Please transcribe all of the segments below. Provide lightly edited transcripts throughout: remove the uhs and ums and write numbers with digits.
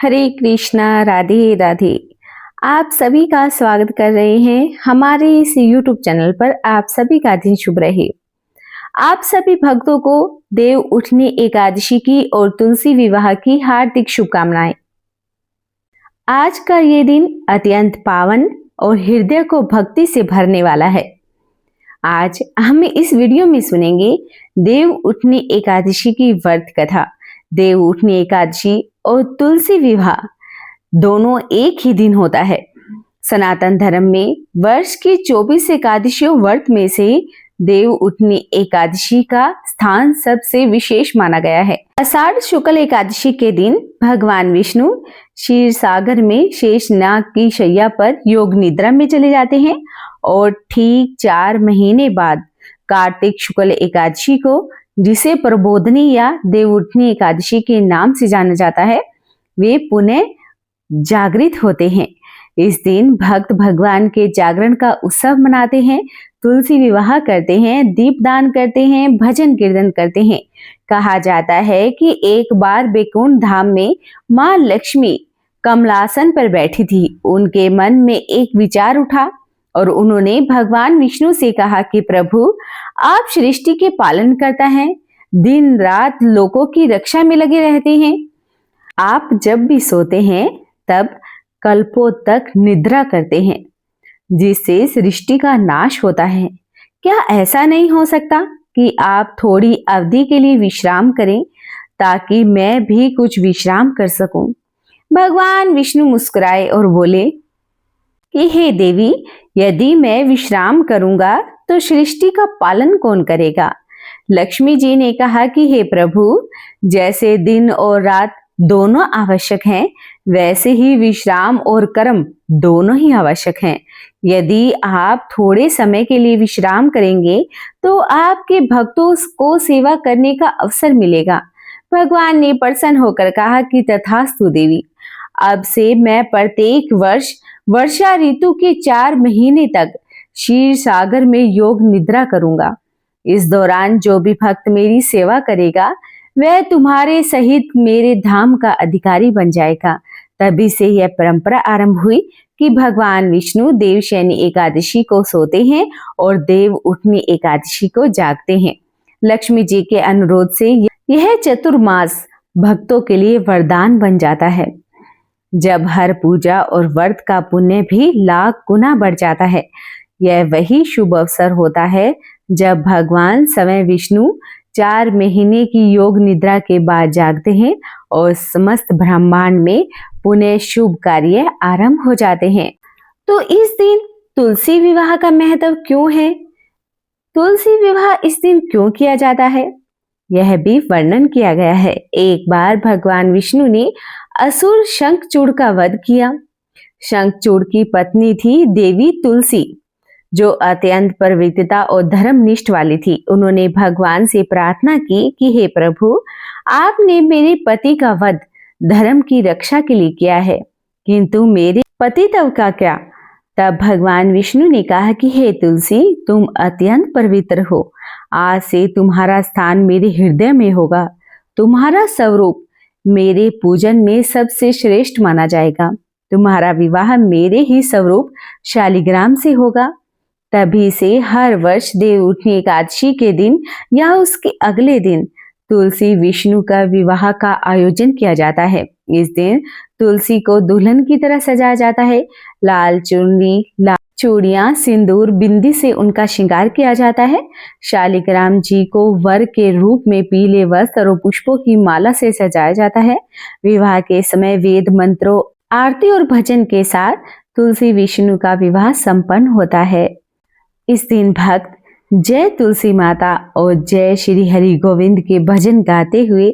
हरे कृष्णा, राधे राधे। आप सभी का स्वागत कर रहे हैं हमारे इस YouTube चैनल पर। आप सभी का दिन शुभ रहे। आप सभी भक्तों को देव उठनी एकादशी की और तुलसी विवाह की हार्दिक शुभकामनाएं। आज का ये दिन अत्यंत पावन और हृदय को भक्ति से भरने वाला है। आज हम इस वीडियो में सुनेंगे देव उठनी एकादशी की व्रत कथा। देव उठनी एकादशी और तुलसी विवाह दोनों एक ही दिन होता है। सनातन धर्म में वर्ष की 24 एकादशियों व्रत में से देव उठनी एकादशी का स्थान सबसे विशेष माना गया है। आषाढ़ शुक्ल एकादशी के दिन भगवान विष्णु क्षीर सागर में शेषनाग की शैया पर योग निद्रा में चले जाते हैं और ठीक 4 महीने बाद कार्तिक शुक्ल एकादशी को, जिसे प्रबोधनी या देव उठनी एकादशी के नाम से जाना जाता है, वे पुनः जागृत होते हैं। इस दिन भक्त भगवान के जागरण का उत्सव मनाते हैं, तुलसी विवाह करते हैं, दीपदान करते हैं, भजन कीर्तन करते हैं। कहा जाता है कि एक बार बैकुंठ धाम में मां लक्ष्मी कमलासन पर बैठी थी। उनके मन में एक विचार उठा और उन्होंने भगवान विष्णु से कहा कि प्रभु, आप सृष्टि के पालन करता हैं, दिन रात लोगों की रक्षा में लगे रहते हैं। आप जब भी सोते हैं तब कल्पों तक निद्रा करते हैं, जिससे सृष्टि का नाश होता है। क्या ऐसा नहीं हो सकता कि आप थोड़ी अवधि के लिए विश्राम करें ताकि मैं भी कुछ विश्राम कर सकूं? भगवान विष्णु मुस्कुराए और बोले कि हे देवी, यदि मैं विश्राम करूंगा तो सृष्टि का पालन कौन करेगा? लक्ष्मी जी ने कहा कि हे प्रभु, जैसे दिन और रात दोनों आवश्यक हैं, वैसे ही विश्राम और कर्म दोनों ही आवश्यक हैं। यदि आप थोड़े समय के लिए विश्राम करेंगे तो आपके भक्तों को सेवा करने का अवसर मिलेगा। भगवान ने प्रसन्न होकर कहा कि तथास्तु देवी, अब से मैं प्रत्येक वर्ष वर्षा ऋतु के 4 महीने तक क्षीर सागर में योग निद्रा करूंगा। इस दौरान जो भी भक्त मेरी सेवा करेगा वह तुम्हारे सहित मेरे धाम का अधिकारी बन जाएगा। तभी से यह परंपरा आरंभ हुई कि भगवान विष्णु देवशयनी एकादशी को सोते हैं और देव उठनी एकादशी को जागते हैं। लक्ष्मी जी के अनुरोध से यह चतुर्मास भक्तों के लिए वरदान बन जाता है। जब हर पूजा और व्रत का पुण्य भी लाख गुना बढ़ जाता है। यह वही शुभ अवसर होता है जब भगवान स्वयं विष्णु 4 महीने की योग निद्रा के बाद जागते हैं और समस्त ब्रह्मांड में पुनः शुभ कार्य आरंभ हो जाते हैं। तो इस दिन तुलसी विवाह का महत्व क्यों है? तुलसी विवाह इस दिन क्यों किया जाता है, यह भी वर्णन किया गया है। एक बार भगवान विष्णु ने असुर शंखचूड़ का वध किया। शंखचूड़ की पत्नी थी देवी तुलसी, जो अत्यंत पवित्रता और धर्मनिष्ठ वाली थी। उन्होंने भगवान से प्रार्थना की कि हे प्रभु, आपने मेरे पति का वध धर्म की रक्षा के लिए किया है, किंतु मेरे पतित्व का क्या? तब भगवान विष्णु ने कहा कि हे तुलसी, तुम अत्यंत पवित्र हो। आज से तुम्हारा स्थान मेरे हृदय में होगा। तुम्हारा स्वरूप मेरे पूजन में सबसे श्रेष्ठ माना जाएगा। तुम्हारा विवाह मेरे ही स्वरूप शालिग्राम से होगा। तभी से हर वर्ष देव उठनी एकादशी के दिन या उसके अगले दिन तुलसी विष्णु का विवाह का आयोजन किया जाता है। इस दिन तुलसी को दुल्हन की तरह सजाया जाता है। लाल चुन्नी, लाल चूड़ियां, सिंदूर, बिंदी से उनका श्रृंगार किया जाता है। शालिग्राम जी को वर के रूप में पीले वस्त्र और पुष्पों की माला से सजाया जाता है। विवाह के समय वेद मंत्रों, आरती और भजन के साथ तुलसी विष्णु का विवाह संपन्न होता है। इस दिन भक्त जय तुलसी माता और जय श्री हरि गोविंद के भजन गाते हुए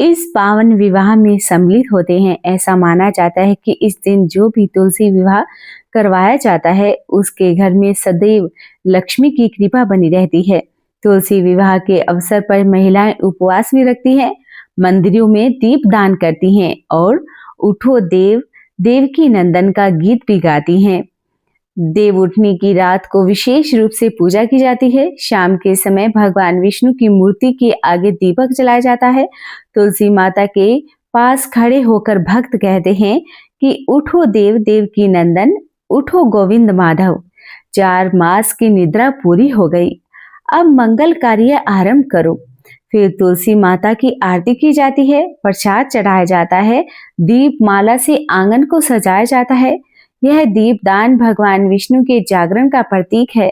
इस पावन विवाह में सम्मिलित होते हैं। ऐसा माना जाता है कि इस दिन जो भी तुलसी विवाह करवाया जाता है उसके घर में सदैव लक्ष्मी की कृपा बनी रहती है। तुलसी विवाह के अवसर पर महिलाएं उपवास भी रखती हैं, मंदिरों में दीप दान करती हैं और उठो देव देवकी नंदन का गीत भी गाती हैं। देव उठनी की रात को विशेष रूप से पूजा की जाती है। शाम के समय भगवान विष्णु की मूर्ति के आगे दीपक जलाया जाता है। तुलसी माता के पास खड़े होकर भक्त कहते हैं कि उठो देव देव की नंदन, उठो गोविंद माधव। 4 मास की निद्रा पूरी हो गई, अब मंगल कार्य आरंभ करो। फिर तुलसी माता की आरती की जाती है, प्रसाद चढ़ाया जाता है, दीप माला से आंगन को सजाया जाता है। यह दीपदान भगवान विष्णु के जागरण का प्रतीक है।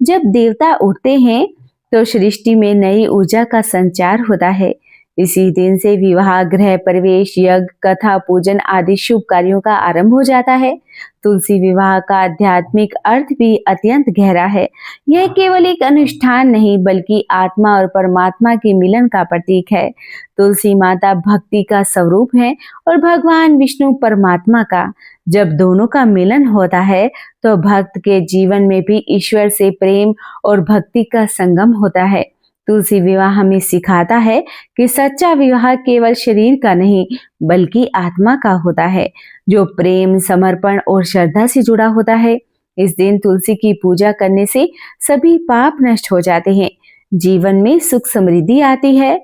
जब देवता उठते हैं तो सृष्टि में नई ऊर्जा का संचार होता है। इसी दिन से विवाह, गृह प्रवेश, यज्ञ, कथा, पूजन आदि शुभ कार्यों का आरंभ हो जाता है। तुलसी विवाह का आध्यात्मिक अर्थ भी अत्यंत गहरा है। यह केवल एक अनुष्ठान नहीं बल्कि आत्मा और परमात्मा के मिलन का प्रतीक है। तुलसी माता भक्ति का स्वरूप है और भगवान विष्णु परमात्मा का। जब दोनों का मिलन होता है तो भक्त के जीवन में भी ईश्वर से प्रेम और भक्ति का संगम होता है। तुलसी विवाह हमें सिखाता है कि सच्चा विवाह केवल शरीर का नहीं बल्कि आत्मा का होता है, जो प्रेम, समर्पण और श्रद्धा से जुड़ा होता है। इस दिन तुलसी की पूजा करने से सभी पाप नष्ट हो जाते हैं, जीवन में सुख समृद्धि आती है।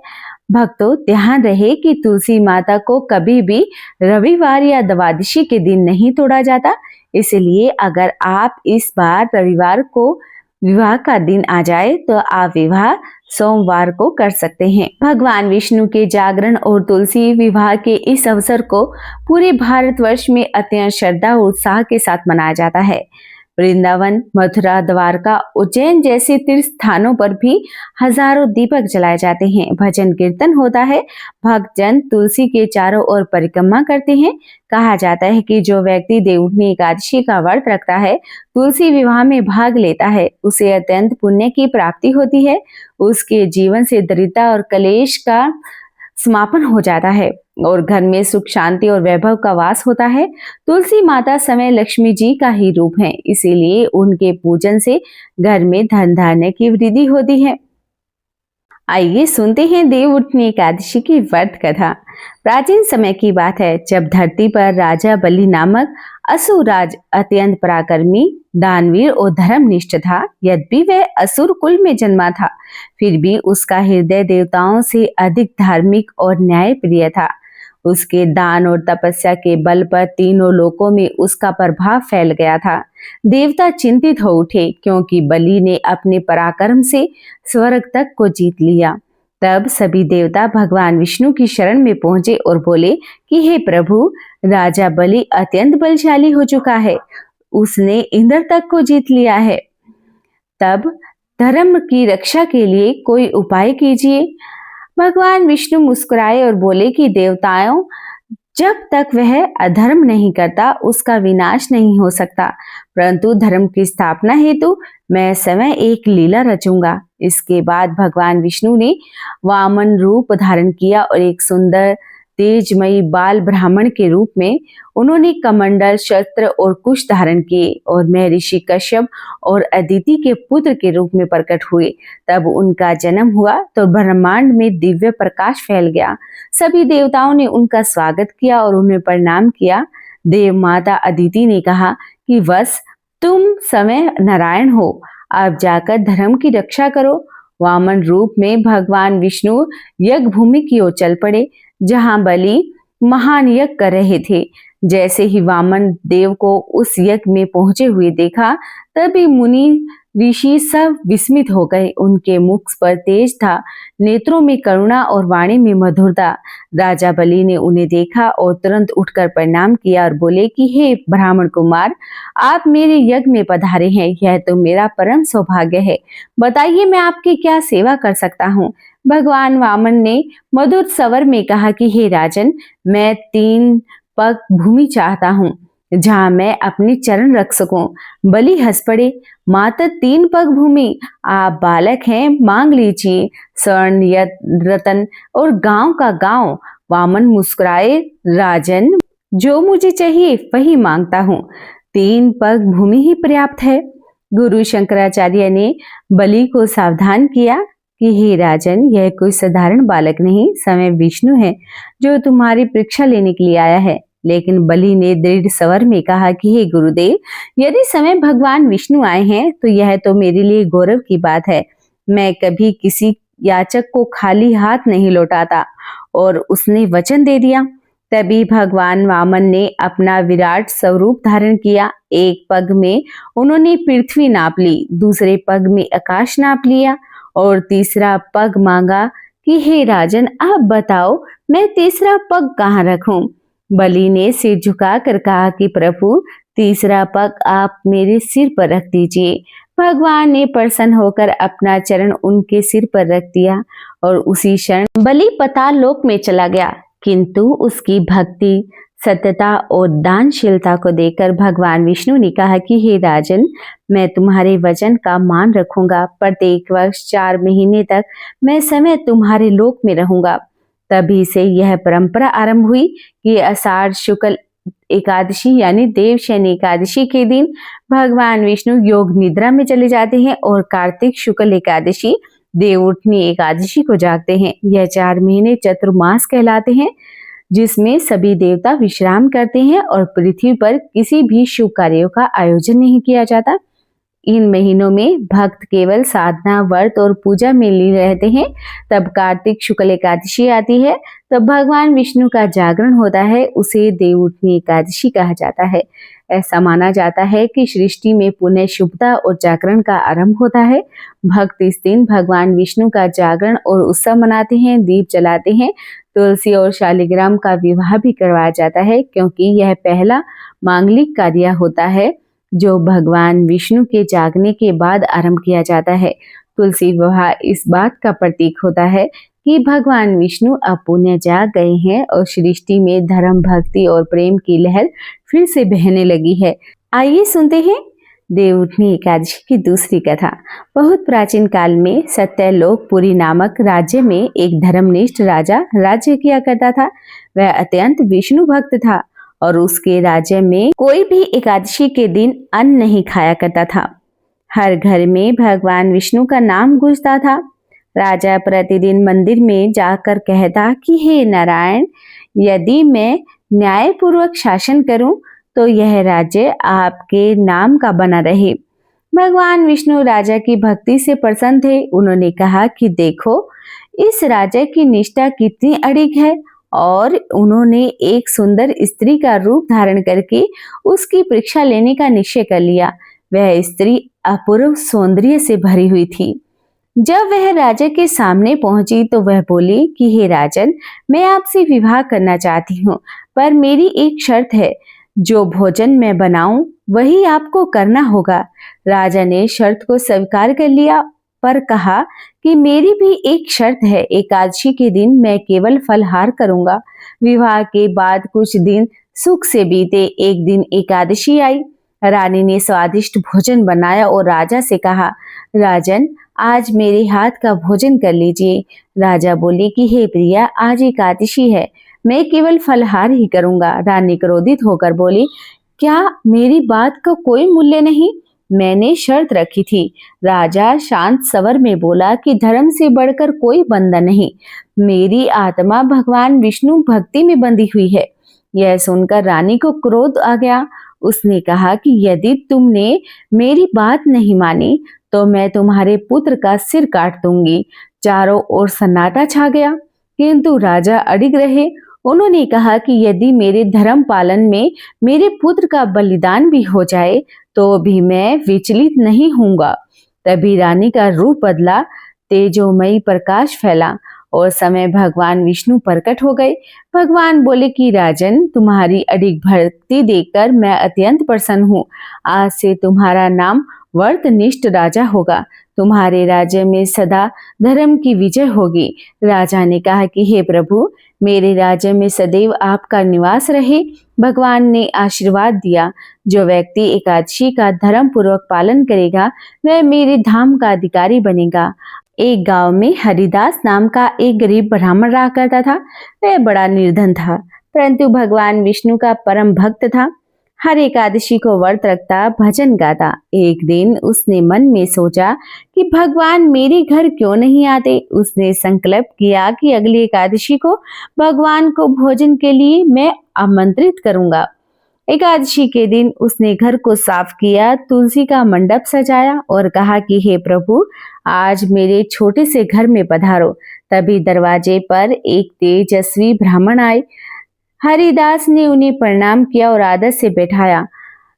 भक्तों, ध्यान रहे कि तुलसी माता को कभी भी रविवार या द्वादशी के दिन नहीं तोड़ा जाता। इसलिए अगर आप इस बार रविवार को विवाह का दिन आ जाए तो आप विवाह सोमवार को कर सकते हैं। भगवान विष्णु के जागरण और तुलसी विवाह के इस अवसर को पूरे भारतवर्ष में अत्यंत श्रद्धा और उत्साह के साथ मनाया जाता है। वृंदावन, मथुरा, द्वारका, उज्जैन जैसे तीर्थ स्थानों पर भी हजारों दीपक जलाए जाते हैं, भजन कीर्तन होता है, भक्तजन तुलसी के चारों ओर परिक्रमा करते हैं। कहा जाता है कि जो व्यक्ति देवउठनी एकादशी का व्रत रखता है, तुलसी विवाह में भाग लेता है, उसे अत्यंत पुण्य की प्राप्ति होती है। उसके जीवन से दरिद्रता और कलेश का समापन हो जाता है और घर में सुख, शांति और वैभव का वास होता है। तुलसी माता समय लक्ष्मी जी का ही रूप है, इसीलिए उनके पूजन से घर में धन धान्य की वृद्धि होती है। आइए सुनते हैं देवउठनी एकादशी की व्रत कथा। प्राचीन समय की बात है, जब धरती पर राजा बलि नामक असुरराज अत्यंत पराक्रमी, दानवीर और धर्मनिष्ठ था। यद्यपि वह असुर कुल में जन्मा था, फिर भी उसका हृदय देवताओं से अधिक धार्मिक और न्यायप्रिय था। उसके दान और तपस्या के बल पर तीनों लोकों में उसका प्रभाव फैल गया था। देवता चिंतित हो उठे क्योंकि बलि ने अपने पराक्रम से स्वर्ग तक को जीत लिया। तब सभी देवता भगवान विष्णु की शरण में पहुंचे और बोले कि हे प्रभु, राजा बलि अत्यंत बलशाली हो चुका है, उसने इंद्र तक को जीत लिया है। तब धर्म की रक्षा के लिए कोई उपाय कीजिए। भगवान विष्णु मुस्कुराए और बोले कि देवताओं, जब तक वह अधर्म नहीं करता उसका विनाश नहीं हो सकता, परंतु धर्म की स्थापना हेतु मैं समय एक लीला रचूंगा। इसके बाद भगवान विष्णु ने वामन रूप धारण किया और एक सुंदर तेजमयी बाल ब्राह्मण के रूप में उन्होंने कमंडल, शस्त्र और कुश धारण किए और महर्षि कश्यप और अदिति के पुत्र के रूप में प्रकट हुए। तब उनका जन्म हुआ तो ब्रह्मांड में दिव्य प्रकाश फैल गया। सभी देवताओं ने उनका स्वागत किया और उन्हें प्रणाम किया। देव माता अदिति ने कहा कि बस तुम समय नारायण हो, अब जाकर धर्म की रक्षा करो। वामन रूप में भगवान विष्णु यज्ञ भूमि की ओर चल पड़े, जहां बलि महान यज्ञ कर रहे थे। जैसे ही वामन देव को उस यज्ञ में पहुंचे हुए देखा, तभी मुनि ऋषि सब विस्मित हो गए। उनके मुख पर तेज था, नेत्रों में करुणा और वाणी में मधुरता। राजा बलि ने उन्हें देखा और तुरंत उठकर प्रणाम किया और बोले कि हे ब्राह्मण कुमार, आप मेरे यज्ञ में पधारे हैं, यह तो मेरा परम सौभाग्य है। बताइए मैं आपकी क्या सेवा कर सकता हूँ। भगवान वामन ने मधुर स्वर में कहा कि हे राजन, मैं 3 पग भूमि चाहता हूँ जहाँ मैं अपने चरण रख सकूं। बलि हंस पड़े, मात्र 3 पग भूमि? आप बालक हैं, मांग लीजिए, स्वर्ण, रतन और गांव का गांव। वामन मुस्कुराए, राजन, जो मुझे चाहिए वही मांगता हूँ, 3 पग भूमि ही पर्याप्त है। गुरु शंकराचार्य ने बलि को सावधान किया कि हे राजन, यह कोई साधारण बालक नहीं, स्वयं विष्णु है जो तुम्हारी परीक्षा लेने के लिए आया है। लेकिन बलि ने दृढ़ स्वर में कहा कि हे गुरुदेव, यदि समय भगवान विष्णु आए हैं तो यह तो मेरे लिए गौरव की बात है। मैं कभी किसी याचक को खाली हाथ नहीं लौटाता। और उसने वचन दे दिया। तभी भगवान वामन ने अपना विराट स्वरूप धारण किया। एक पग में उन्होंने पृथ्वी नाप ली, दूसरे पग में आकाश नाप लिया और तीसरा पग मांगा कि हे राजन, आप बताओ मैं तीसरा पग कहाँ रखूं। बलि ने सिर झुकाकर कहा कि प्रभु, तीसरा पग आप मेरे सिर पर रख दीजिए। भगवान ने प्रसन्न होकर अपना चरण उनके सिर पर रख दिया और उसी क्षण बलि पाताल लोक में चला गया। किंतु उसकी भक्ति, सत्यता और दानशीलता को देखकर भगवान विष्णु ने कहा कि हे राजन, मैं तुम्हारे वचन का मान रखूंगा। प्रत्येक वर्ष 4 महीने तक मैं समय तुम्हारे लोक में रहूंगा। तभी से यह परंपरा आरंभ हुई कि आषाढ़ शुक्ल एकादशी यानी देवशयनी एकादशी के दिन भगवान विष्णु योग निद्रा में चले जाते हैं और कार्तिक शुक्ल एकादशी देवउठनी एकादशी को जागते हैं। यह 4 महीने चतुर्मास कहलाते हैं, जिसमें सभी देवता विश्राम करते हैं और पृथ्वी पर किसी भी शुभ कार्यों का आयोजन नहीं किया जाता। इन महीनों में भक्त केवल साधना, व्रत और पूजा में लीन रहते हैं। तब कार्तिक शुक्ल एकादशी आती है, तब भगवान विष्णु का जागरण होता है। उसे देवउठनी एकादशी कहा जाता है। ऐसा माना जाता है कि सृष्टि में पुण्य, शुभता और जागरण का आरंभ होता है। भक्त इस दिन भगवान विष्णु का जागरण और उत्सव मनाते हैं, दीप जलाते हैं। तुलसी और शालिग्राम का विवाह भी करवाया जाता है, क्योंकि यह पहला मांगलिक कार्य होता है जो भगवान विष्णु के जागने के बाद आरंभ किया जाता है। तुलसी विवाह इस बात का प्रतीक होता है कि भगवान विष्णु अब पुण्य जाग गए हैं और सृष्टि में धर्म, भक्ति और प्रेम की लहर फिर से बहने लगी है। आइए सुनते हैं देवउठनी एकादशी की दूसरी कथा। बहुत प्राचीन काल में सत्यलोकपुरी नामक राज्य में एक धर्मनिष्ठ राजा राज्य किया करता था। वह अत्यंत विष्णु भक्त था और उसके राज्य में कोई भी एकादशी के दिन अन्न नहीं खाया करता था। हर घर में भगवान विष्णु का नाम गूंजता था। राजा प्रतिदिन मंदिर में जाकर कहता कि हे नारायण, यदि मैं न्यायपूर्वक शासन करूं तो यह राज्य आपके नाम का बना रहे। भगवान विष्णु राजा की भक्ति से प्रसन्न थे। उन्होंने कहा कि देखो, इस राजा की निष्ठा कितनी अड़िग है। और उन्होंने एक सुंदर स्त्री का रूप धारण करके उसकी परीक्षा लेने का निश्चय कर लिया। वह स्त्री अपूर्व सौंदर्य से भरी हुई थी। जब वह राजा के सामने पहुंची तो वह बोली कि हे राजन, मैं आपसे विवाह करना चाहती हूँ, पर मेरी एक शर्त है। जो भोजन मैं बनाऊं वही आपको करना होगा। राजा ने शर्त को स्वीकार कर लिया, पर कहा कि मेरी भी एक शर्त है। एकादशी के दिन मैं केवल फलहार करूंगा। विवाह के बाद कुछ दिन सुख से बीते। एक दिन एकादशी आई। रानी ने स्वादिष्ट भोजन बनाया और राजा से कहा, राजन, आज मेरे हाथ का भोजन कर लीजिए। राजा बोले कि हे प्रिया, आज एकादशी है, मैं केवल फलहार ही करूंगा। रानी क्रोधित होकर बोली, क्या मेरी बात का कोई मूल्य नहीं? मैंने शर्त रखी थी। राजा शांत स्वर में बोला कि धर्म से बढ़कर कोई बंधन नहीं। मेरी आत्मा भगवान विष्णु भक्ति में बंधी हुई है। यह सुनकर रानी को क्रोध आ गया। उसने कहा कि यदि तुमने मेरी बात नहीं मानी तो मैं तुम्हारे पुत्र का सिर काट दूंगी। चारों ओर सन्नाटा छा गया, किंतु राजा अडिग रहे। उन्होंने कहा कि यदि मेरे धर्म पालन में मेरे पुत्र का बलिदान भी हो जाए तो भी मैं विचलित नहीं होऊंगा। तभी रानी का रूप बदला, तेजोमयी प्रकाश फैला और समय भगवान विष्णु प्रकट हो गए। भगवान बोले कि राजन, तुम्हारी अडिग भक्ति देखकर मैं अत्यंत प्रसन्न हूँ। आज से तुम्हारा नाम व्रतनिष्ठ राजा होगा। तुम्हारे राज्य में सदा धर्म की विजय होगी। राजा ने कहा कि हे प्रभु, मेरे राज्य में सदैव आपका निवास रहे। भगवान ने आशीर्वाद दिया, जो व्यक्ति एकादशी का धर्म पूर्वक पालन करेगा वह मेरे धाम का अधिकारी बनेगा। एक गांव में हरिदास नाम का एक गरीब ब्राह्मण रहा करता था। वह बड़ा निर्धन था, परंतु भगवान विष्णु का परम भक्त था। हर एकादशी को व्रत रखता, भजन गाता। एक दिन उसने मन में सोचा कि भगवान मेरे घर क्यों नहीं आते। उसने संकल्प किया कि अगली एकादशी को भगवान को भोजन के लिए मैं आमंत्रित करूंगा। एकादशी के दिन उसने घर को साफ किया, तुलसी का मंडप सजाया और कहा कि हे प्रभु, आज मेरे छोटे से घर में पधारो। तभी दरवाजे पर एक तेजस्वी ब्राह्मण आए। हरिदास ने उन्हें प्रणाम किया और आदर से बैठाया।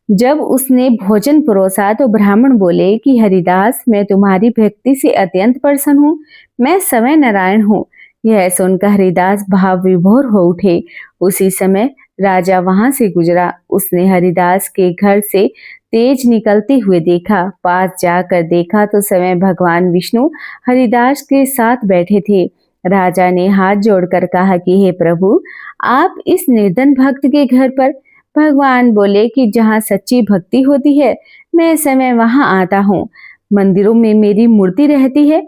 जब उसने भोजन परोसा तो ब्राह्मण बोले कि हरिदास, मैं तुम्हारी भक्ति से अत्यंत प्रसन्न हूँ। मैं समय नारायण हूँ। यह सुनकर हरिदास भाव विभोर हो उठे। उसी समय राजा वहां से गुजरा। उसने हरिदास के घर से तेज निकलते हुए देखा। पास जाकर देखा तो स्वयं भगवान विष्णु हरिदास के साथ बैठे थे। राजा ने हाथ जोड़कर कहा कि हे प्रभु, आप इस निर्धन भक्त के घर पर। भगवान बोले कि जहाँ सच्ची भक्ति होती है मैं समय वहां आता हूँ। मंदिरों में मेरी मूर्ति रहती है,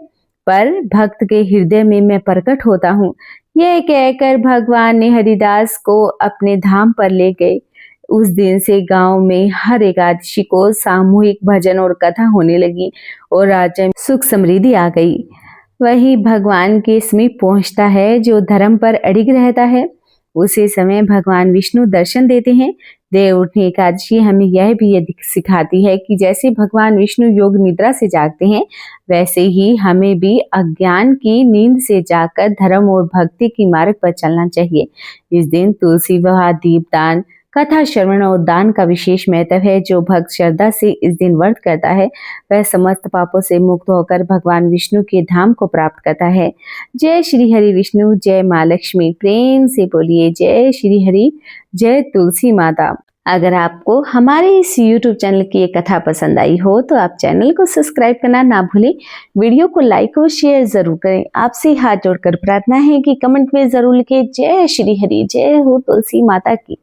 पर भक्त के हृदय में मैं प्रकट होता हूँ। यह कहकर भगवान ने हरिदास को अपने धाम पर ले गए। उस दिन से गांव में हर एकादशी को सामूहिक भजन और कथा होने लगी और राज्य में सुख समृद्धि आ गई। वही भगवान के समीप पहुंचता है जो धर्म पर अड़िग रहता है। उसी समय भगवान विष्णु दर्शन देते हैं। देव उठनी एकादशी हमें यह भी सिखाती है कि जैसे भगवान विष्णु योग निद्रा से जागते हैं, वैसे ही हमें भी अज्ञान की नींद से जागकर धर्म और भक्ति की मार्ग पर चलना चाहिए। इस दिन तुलसी विवाह, दीपदान, कथा श्रवण और दान का विशेष महत्व है। जो भक्त श्रद्धा से इस दिन व्रत करता है वह समस्त पापों से मुक्त होकर भगवान विष्णु के धाम को प्राप्त करता है। जय श्री हरि विष्णु, जय माँ लक्ष्मी। प्रेम से बोलिए जय श्री हरि, जय तुलसी माता। अगर आपको हमारे इस YouTube चैनल की ये कथा पसंद आई हो तो आप चैनल को सब्सक्राइब करना ना भूलें। वीडियो को लाइक और शेयर जरूर करें। आपसे हाथ जोड़कर प्रार्थना है कि कमेंट में जरूर लिखें जय श्री हरि, जय हो तुलसी माता की।